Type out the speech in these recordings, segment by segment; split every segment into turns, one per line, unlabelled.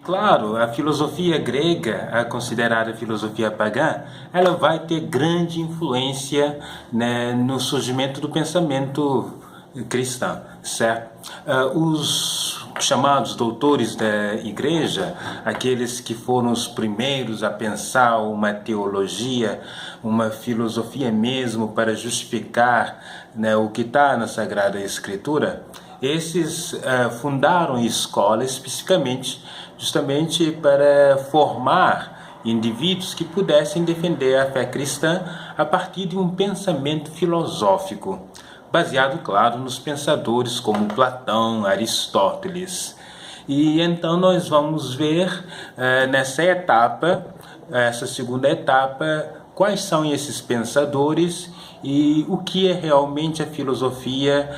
Claro, a filosofia grega, a considerada filosofia pagã, ela vai ter grande influência, né, no surgimento do pensamento cristão, certo? Os chamados doutores da igreja, aqueles que foram os primeiros a pensar uma teologia, uma filosofia mesmo para justificar, né, o que está na Sagrada Escritura, esses fundaram escolas especificamente justamente para formar indivíduos que pudessem defender a fé cristã a partir de um pensamento filosófico, baseado, claro, nos pensadores como Platão, Aristóteles. E então nós vamos ver nessa etapa, essa segunda etapa, quais são esses pensadores e o que é realmente a filosofia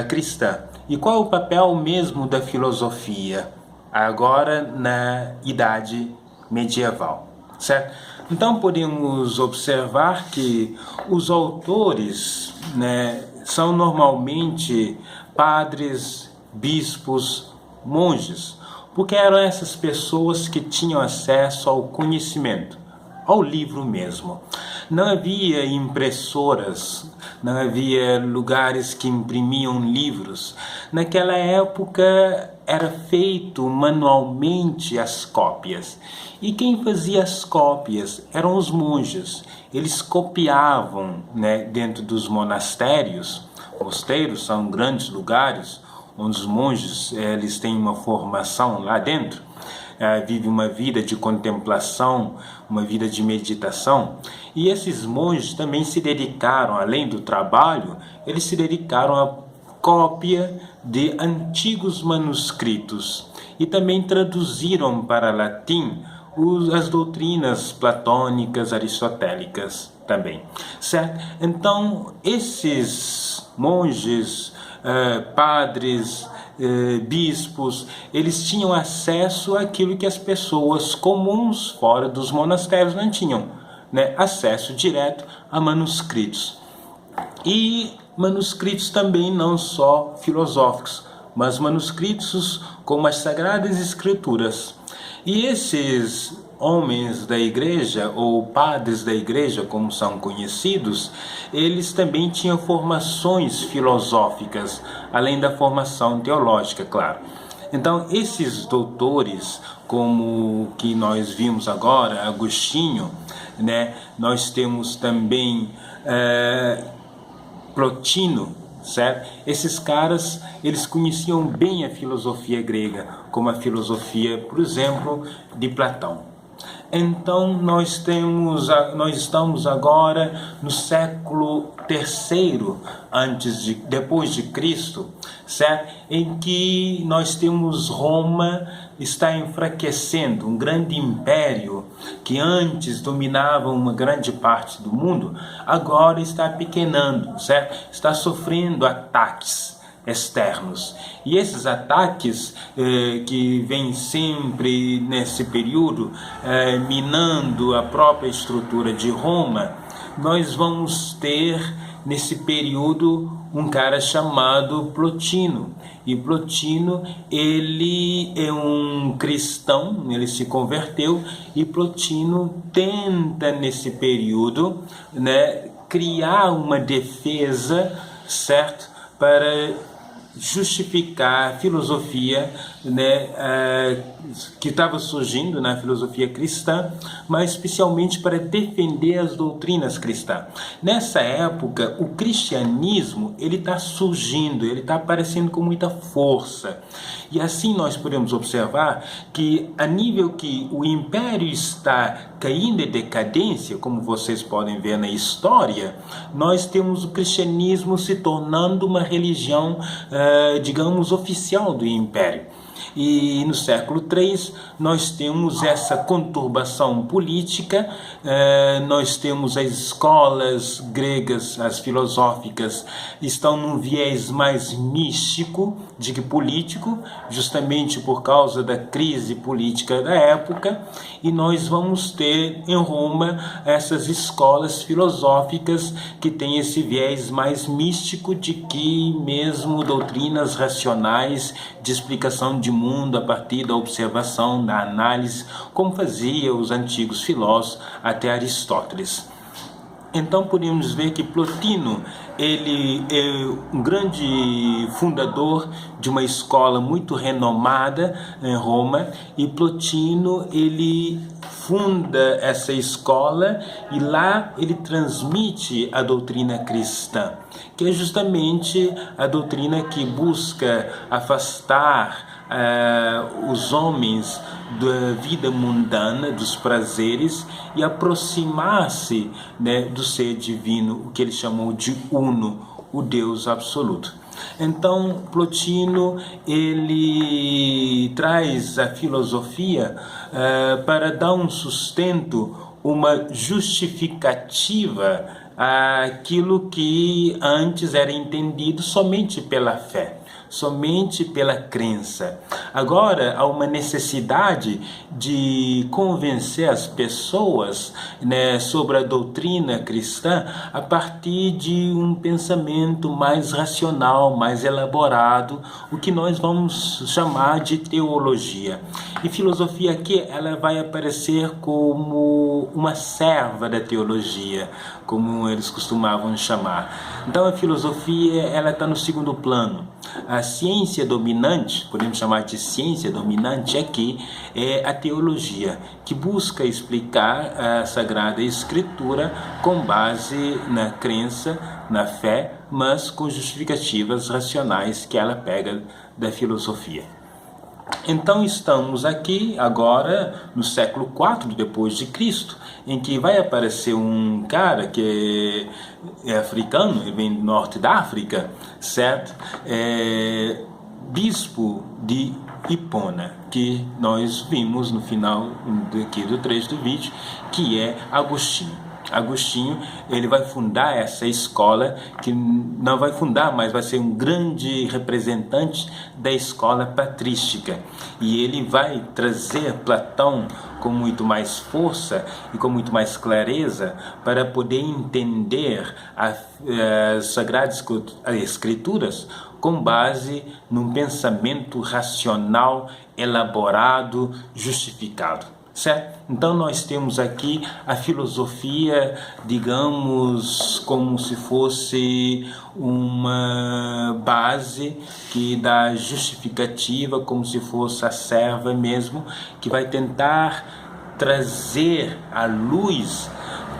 cristã. E qual é o papel mesmo da filosofia agora na Idade Medieval, certo? Então podemos observar que os autores, né, são normalmente padres, bispos, monges, porque eram essas pessoas que tinham acesso ao conhecimento, ao livro mesmo. Não havia impressoras, não havia lugares que imprimiam livros. Naquela época era feito manualmente as cópias. E quem fazia as cópias eram os monges. Eles copiavam, né, dentro dos monastérios. Mosteiros são grandes lugares onde os monges eles têm uma formação lá dentro. Vive uma vida de contemplação, uma vida de meditação. E esses monges também se dedicaram, além do trabalho, eles se dedicaram à cópia de antigos manuscritos e também traduziram para latim as doutrinas platônicas, aristotélicas também, certo? Então, esses monges, padres, bispos, eles tinham acesso àquilo que as pessoas comuns fora dos monastérios não tinham, né? Acesso direto a manuscritos. E manuscritos também não só filosóficos, mas manuscritos como as Sagradas Escrituras. E esses homens da igreja, ou padres da igreja, como são conhecidos, eles também tinham formações filosóficas, além da formação teológica, claro. Então, esses doutores, como que nós vimos agora, Agostinho, né? Nós temos também Plotino, certo? Esses caras, eles conheciam bem a filosofia grega, como a filosofia, por exemplo, de Platão. Então nós estamos agora no século III depois de Cristo, certo? Em que nós temos Roma está enfraquecendo, um grande império que antes dominava uma grande parte do mundo, agora está pequenando, certo? Está sofrendo ataques externos. E esses ataques que vêm sempre nesse período, minando a própria estrutura de Roma, nós vamos ter nesse período um cara chamado Plotino. E Plotino, ele é um cristão, ele se converteu, e Plotino tenta nesse período, né, criar uma defesa, certo, para justificar a filosofia, né, que estava surgindo na filosofia cristã, mas especialmente para defender as doutrinas cristãs. Nessa época, o cristianismo ele está surgindo, ele está aparecendo com muita força. E assim nós podemos observar que, a nível que o império está caindo em decadência, como vocês podem ver na história, nós temos o cristianismo se tornando uma religião, digamos, oficial do império. E no século III nós temos essa conturbação política, nós temos as escolas gregas, as filosóficas, estão num viés mais místico do que político, justamente por causa da crise política da época, e nós vamos ter em Roma essas escolas filosóficas que têm esse viés mais místico de que mesmo doutrinas racionais de explicação de de mundo a partir da observação, da análise, como fazia os antigos filósofos até Aristóteles. Então podemos ver que Plotino, ele é um grande fundador de uma escola muito renomada em Roma, e Plotino, ele funda essa escola e lá ele transmite a doutrina cristã, que é justamente a doutrina que busca afastar os homens da vida mundana, dos prazeres, e aproximar-se, né, do ser divino, o que ele chamou de Uno, o Deus absoluto. Então, Plotino, ele traz a filosofia para dar um sustento, uma justificativa àquilo que antes era entendido somente pela fé, somente pela crença. Agora há uma necessidade de convencer as pessoas, né, sobre a doutrina cristã a partir de um pensamento mais racional, mais elaborado, o que nós vamos chamar de teologia. E filosofia aqui, ela vai aparecer como uma serva da teologia, como eles costumavam chamar. Então a filosofia, ela está no segundo plano. A ciência dominante, podemos chamar de ciência dominante aqui, é a teologia, que busca explicar a Sagrada Escritura com base na crença, na fé, mas com justificativas racionais que ela pega da filosofia. Então estamos aqui agora no século IV depois de Cristo, em que vai aparecer um cara que é africano, ele vem do norte da África, certo? Bispo de Hipona, que nós vimos no final aqui do trecho do vídeo, que é Agostinho. Agostinho, ele vai fundar essa escola, que não vai fundar, mas vai ser um grande representante da escola patrística. E ele vai trazer Platão com muito mais força e com muito mais clareza para poder entender as Sagradas Escrituras com base num pensamento racional, elaborado, justificado. Certo? Então nós temos aqui a filosofia, digamos, como se fosse uma base que dá justificativa, como se fosse a serva mesmo, que vai tentar trazer à luz,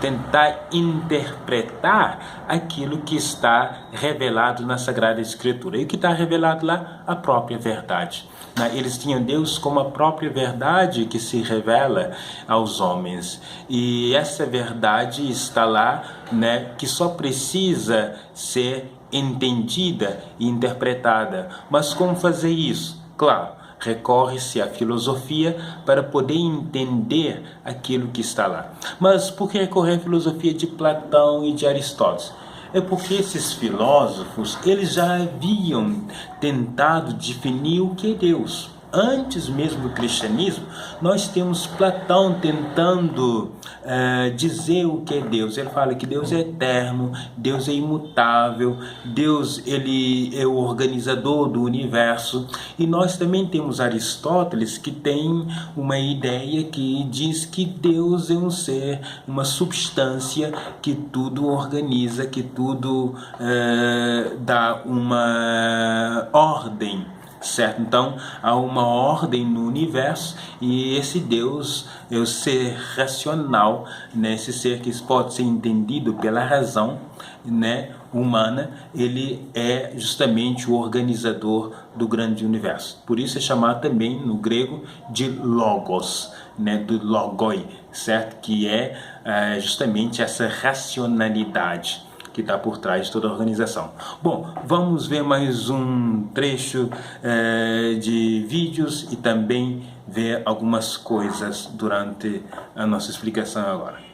tentar interpretar aquilo que está revelado na Sagrada Escritura. E o que está revelado lá? A própria verdade. Eles tinham Deus como a própria verdade que se revela aos homens. E essa verdade está lá, né, que só precisa ser entendida e interpretada. Mas como fazer isso? Claro, recorre-se à filosofia para poder entender aquilo que está lá. Mas por que recorrer à filosofia de Platão e de Aristóteles? É porque esses filósofos, eles já haviam tentado definir o que é Deus. Antes mesmo do cristianismo, nós temos Platão tentando dizer o que é Deus. Ele fala que Deus é eterno, Deus é imutável, Deus, ele é o organizador do universo. E nós também temos Aristóteles, que tem uma ideia que diz que Deus é um ser, uma substância que tudo organiza, que tudo dá uma ordem. Certo? Então há uma ordem no universo e esse Deus é o ser racional, né? Esse ser que pode ser entendido pela razão, né, humana. Ele é justamente o organizador do grande universo. Por isso é chamado também no grego de logos, né, do logoi, certo? Que é justamente essa racionalidade que está por trás de toda a organização. Bom, vamos ver mais um trecho de vídeos e também ver algumas coisas durante a nossa explicação agora.